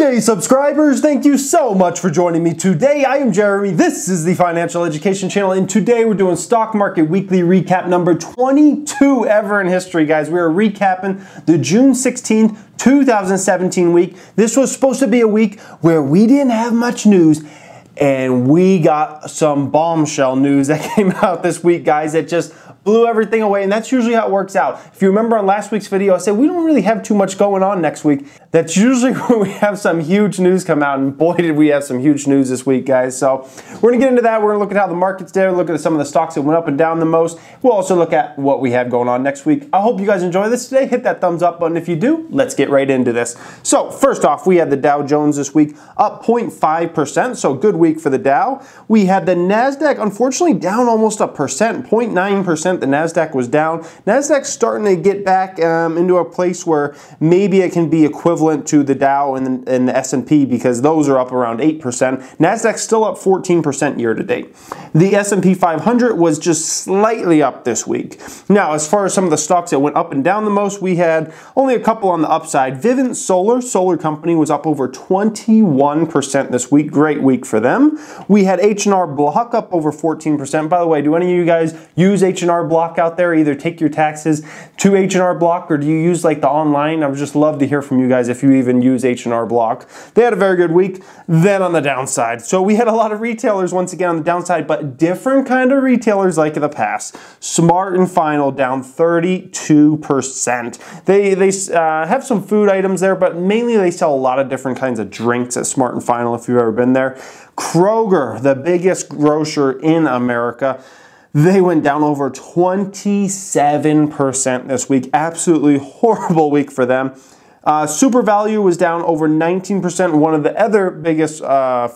Day, subscribers! Thank you so much for joining me today. I am Jeremy. This is the Financial Education Channel, and today we're doing Stock Market Weekly Recap number 22 ever in history, guys. We are recapping the June 16th, 2017 week. This was supposed to be a week where we didn't have much news, and we got some bombshell news that came out this week, guys, that just blew everything away, and that's usually how it works out. If you remember on last week's video, I said we don't really have too much going on next week. That's usually when we have some huge news come out, and boy did we have some huge news this week, guys. So we're gonna get into that. We're gonna look at how the market's did, look at some of the stocks that went up and down the most. We'll also look at what we have going on next week. I hope you guys enjoy this today. Hit that thumbs up button if you do. Let's get right into this. So first off, we had the Dow Jones this week up 0.5%, so good week for the Dow. We had the NASDAQ, unfortunately, down almost 1%, 0.9%. The NASDAQ was down. NASDAQ's starting to get back into a place where maybe it can be equivalent to the Dow and the S&P, because those are up around 8%. NASDAQ's still up 14% year to date. The S&P 500 was just slightly up this week. Now, as far as some of the stocks that went up and down the most, we had only a couple on the upside. Vivint Solar Company was up over 21% this week. Great week for them. We had H&R Block up over 14%. By the way, do any of you guys use H&R Block out there? Either take your taxes to H&R Block, or do you use like the online? I would just love to hear from you guys if you even use H&R Block. They had a very good week. Then on the downside, so we had a lot of retailers once again on the downside, but different kind of retailers like in the past. Smart and Final down 32%. They have some food items there, but mainly they sell a lot of different kinds of drinks at Smart and Final if you've ever been there. Kroger, the biggest grocer in America, they went down over 27% this week. Absolutely horrible week for them. Super Value was down over 19%. One of the other biggest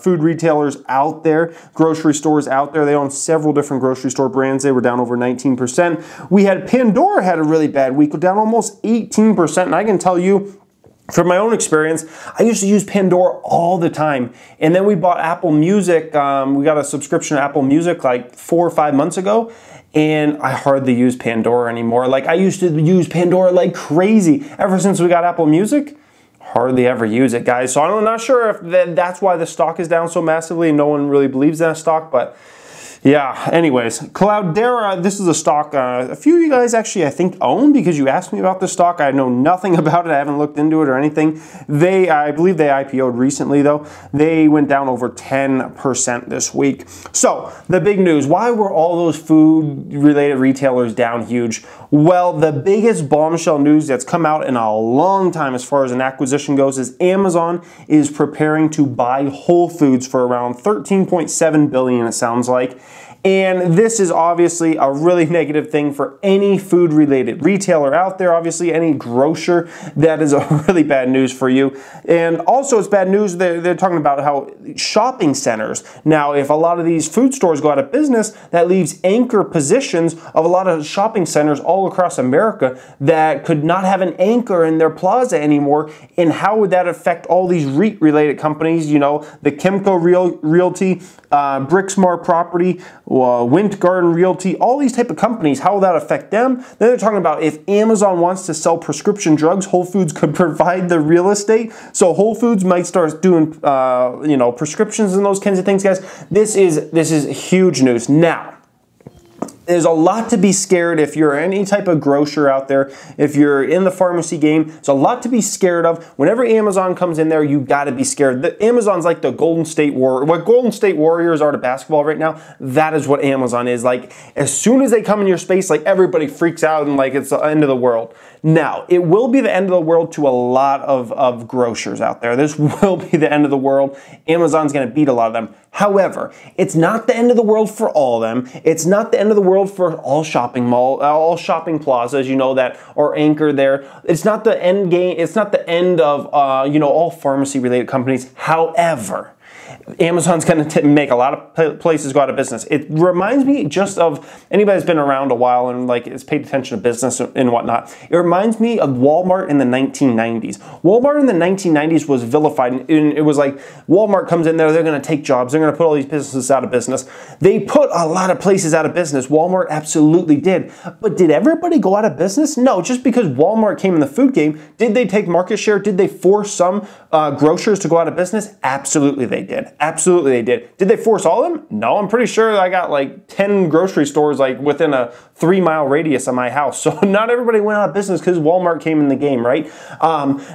food retailers out there, grocery stores out there. They own several different grocery store brands. They were down over 19%. We had Pandora had a really bad week, down almost 18%. And I can tell you, from my own experience, I used to use Pandora all the time. And then we bought Apple Music. We got a subscription to Apple Music like 4 or 5 months ago. And I hardly use Pandora anymore. Like, I used to use Pandora like crazy. Ever since we got Apple Music, hardly ever use it, guys. So I'm not sure if that's why the stock is down so massively and no one really believes in that stock, but yeah, anyways, Cloudera, this is a stock a few of you guys actually I think own, because you asked me about this stock. I know nothing about it. I haven't looked into it or anything. I believe they IPO'd recently though. They went down over 10% this week. So the big news, why were all those food related retailers down huge? Well, the biggest bombshell news that's come out in a long time as far as an acquisition goes is Amazon is preparing to buy Whole Foods for around $13.7 billion, it sounds like. And this is obviously a really negative thing for any food-related retailer out there, obviously any grocer. That is a really bad news for you. And also it's bad news, they're talking about how shopping centers. Now, if a lot of these food stores go out of business, that leaves anchor positions of a lot of shopping centers all across America that could not have an anchor in their plaza anymore. And how would that affect all these REIT-related companies? You know, the Kimco Realty, Brixmar Property, Wint Garden Realty, all these type of companies, how will that affect them? Then they're talking about if Amazon wants to sell prescription drugs, Whole Foods could provide the real estate. So Whole Foods might start doing, you know, prescriptions and those kinds of things, guys. This is huge news. Now, there's a lot to be scared if you're any type of grocer out there, if you're in the pharmacy game. There's a lot to be scared of. Whenever Amazon comes in there, you got to be scared. Amazon's like the Golden State Warriors. What Golden State Warriors are to basketball right now, that is what Amazon is. Like, as soon as they come in your space, like everybody freaks out and like it's the end of the world. Now, it will be the end of the world to a lot of grocers out there. This will be the end of the world. Amazon's going to beat a lot of them. However, it's not the end of the world for all of them. It's not the end of the world for all shopping plazas, you know, that are anchored there. It's not the end game. It's not the end of, you know, all pharmacy related companies. However, Amazon's going to make a lot of places go out of business. It reminds me just of anybody that's been around a while and like has paid attention to business and whatnot. It reminds me of Walmart in the 1990s. Walmart in the 1990s was vilified, and it was like Walmart comes in there, they're going to take jobs, they're going to put all these businesses out of business. They put a lot of places out of business. Walmart absolutely did. But did everybody go out of business? No, just because Walmart came in the food game, did they take market share? Did they force some grocers to go out of business? Absolutely they did. Absolutely they did. Did they force all of them? No, I'm pretty sure I got like 10 grocery stores like within a 3-mile radius of my house. So not everybody went out of business because Walmart came in the game, right?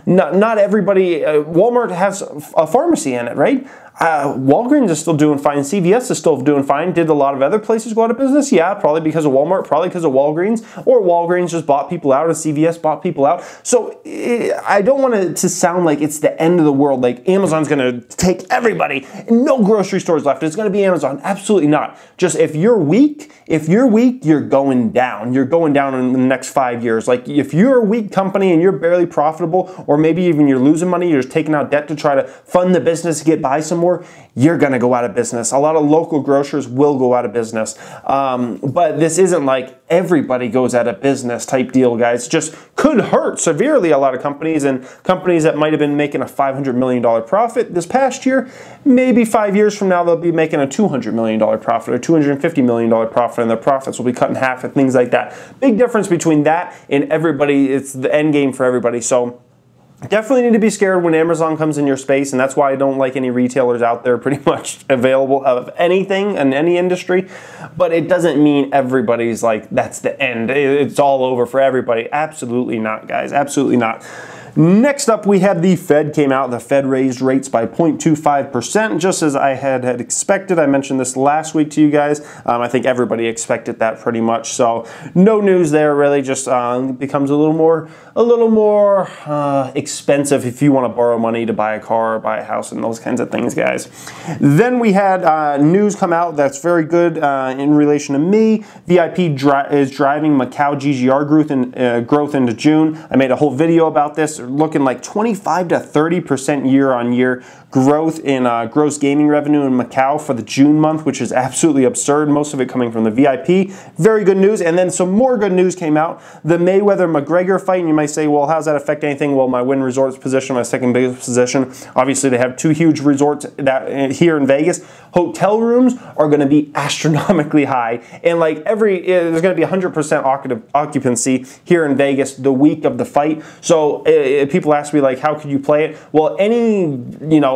Not everybody, Walmart has a pharmacy in it, right? Walgreens is still doing fine. CVS is still doing fine. Did a lot of other places go out of business? Yeah, probably because of Walmart, probably because of Walgreens, or Walgreens just bought people out, or CVS bought people out. So I don't want it to sound like it's the end of the world, like Amazon's going to take everybody, no grocery stores left. It's going to be Amazon. Absolutely not. Just if you're weak, you're going down. You're going down in the next 5 years. Like if you're a weak company and you're barely profitable, or maybe even you're losing money, you're just taking out debt to try to fund the business to get by some more, you're going to go out of business. A lot of local grocers will go out of business. But this isn't like everybody goes out of business type deal, guys. Just could hurt severely a lot of companies, and companies that might have been making a $500 million profit this past year, maybe 5 years from now, they'll be making a $200 million profit or $250 million profit, and their profits will be cut in half and things like that. Big difference between that and everybody. It's the end game for everybody. So definitely need to be scared when Amazon comes in your space, and that's why I don't like any retailers out there pretty much available of anything in any industry. But it doesn't mean everybody's like, that's the end. It's all over for everybody. Absolutely not, guys. Absolutely not. Next up, we had the Fed came out. The Fed raised rates by 0.25%, just as I had expected. I mentioned this last week to you guys. I think everybody expected that pretty much. So no news there, really. Just becomes a little more expensive if you want to borrow money to buy a car or buy a house and those kinds of things, guys. Then we had news come out that's very good in relation to me. VIP is driving Macau GGR growth into June. I made a whole video about this. Looking like 25 to 30% year-on-year growth in gross gaming revenue in Macau for the June month, which is absolutely absurd. Most of it coming from the VIP. Very good news. And then some more good news came out. The Mayweather-McGregor fight, and you might say, well, how does that affect anything? Well, my Wynn Resorts position, my second biggest position. Obviously, they have 2 huge resorts that here in Vegas. Hotel rooms are going to be astronomically high. And like there's going to be 100% occupancy here in Vegas the week of the fight. So people ask me, like, how could you play it? Well, any,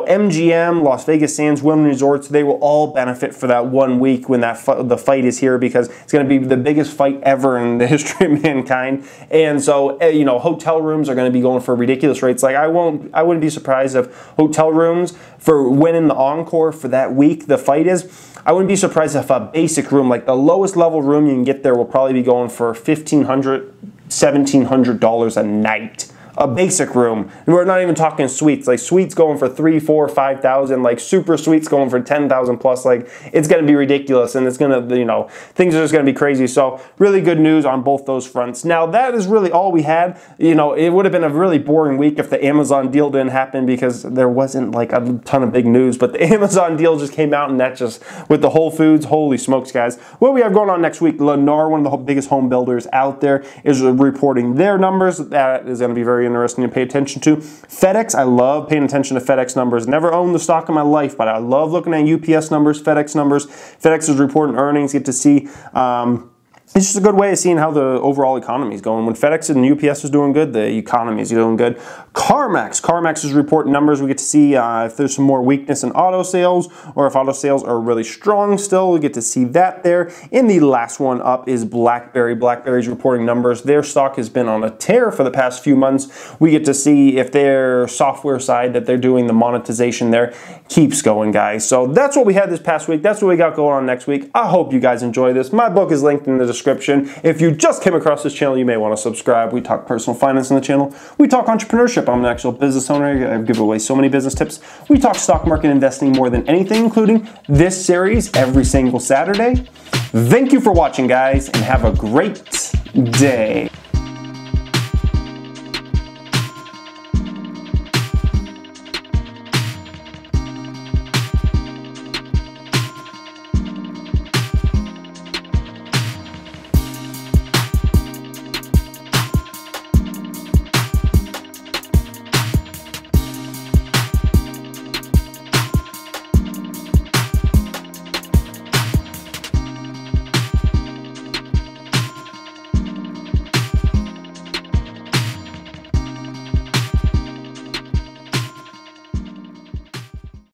MGM, Las Vegas Sands, Wynn Resorts, they will all benefit for that 1 week when the fight is here, because it's going to be the biggest fight ever in the history of mankind. And so, hotel rooms are going to be going for ridiculous rates. Like, I wouldn't be surprised if hotel rooms for winning the Encore for that week the fight is, I wouldn't be surprised if a basic room, like the lowest level room you can get there, will probably be going for $1,500, $1,700 a night. A basic room. And we're not even talking suites. Like suites going for $3,000, $4,000, $5,000. Like super suites going for $10,000 plus. Like it's going to be ridiculous, and it's going to, things are just going to be crazy. So really good news on both those fronts. Now that is really all we had. It would have been a really boring week if the Amazon deal didn't happen, because there wasn't like a ton of big news. But the Amazon deal just came out, and that just with the Whole Foods, holy smokes, guys. What we have going on next week? Lennar, one of the biggest home builders out there, is reporting their numbers. That is going to be very interesting to pay attention to. FedEx, I love paying attention to FedEx numbers. Never owned the stock in my life, but I love looking at UPS numbers, FedEx numbers. FedEx is reporting earnings. Get to see it's just a good way of seeing how the overall economy is going. When FedEx and UPS is doing good, the economy is doing good. CarMax is reporting numbers. We get to see if there's some more weakness in auto sales, or if auto sales are really strong still. We get to see that there. And the last one up is BlackBerry. BlackBerry's reporting numbers. Their stock has been on a tear for the past few months. We get to see if their software side that they're doing, the monetization there, keeps going, guys. So that's what we had this past week. That's what we got going on next week. I hope you guys enjoy this. My book is linked in the description. If you just came across this channel, you may want to subscribe. We talk personal finance on the channel. We talk entrepreneurship. I'm an actual business owner. I give away so many business tips. We talk stock market investing more than anything, including this series every single Saturday. Thank you for watching, guys, and have a great day.